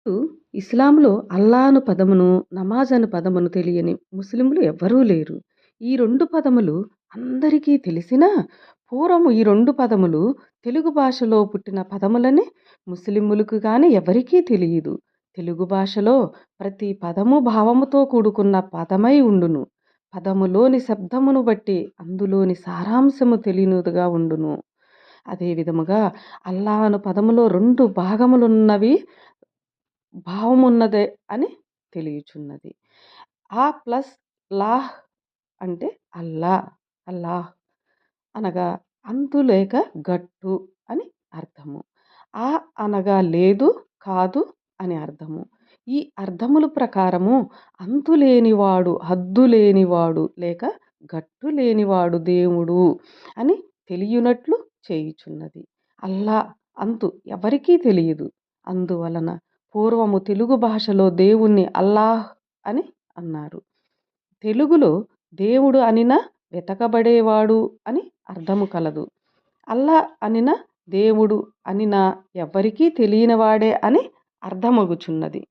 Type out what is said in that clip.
ఇప్పుడు ఇస్లాంలో అల్లా అను పదమును, నమాజ్ అను పదమును తెలియని ముస్లింలు ఎవ్వరూ లేరు. ఈ 2 పదములు అందరికీ తెలిసినా, పూర్వము ఈ 2 పదములు తెలుగు భాషలో పుట్టిన పదములని ముస్లిములకు గాని ఎవరికీ తెలియదు. తెలుగు భాషలో ప్రతి పదము భావముతో కూడుకున్న పదమై ఉండును. పదములోని శబ్దమును బట్టి అందులోని సారాంశము తెలియనిదిగా ఉండును. అదే విధముగా అల్లా అను పదములో 2 భాగములున్నవి భావమున్నదే అని తెలియుచున్నది. ఆ ప్లస్ లాహ్ అంటే అల్లా, అల్లాహ్ అనగా అంతు లేక గట్టు అని అర్థము. ఆ అనగా లేదు, కాదు అని అర్థము. ఈ అర్థముల ప్రకారము అంతు లేనివాడు, హద్దు లేనివాడు లేక గట్టు లేనివాడు దేవుడు అని తెలియనట్లు చేయుచున్నది. అల్లా అంతు ఎవరికీ తెలియదు. అందువలన పూర్వము తెలుగు భాషలో దేవుణ్ణి అల్లాహ్ అని అన్నారు. తెలుగులో దేవుడు అనిన వెతకబడేవాడు అని అర్థము కలదు. అల్లా అనిన దేవుడు అనిన ఎవ్వరికీ తెలియనివాడే అని అర్థమగుచున్నది.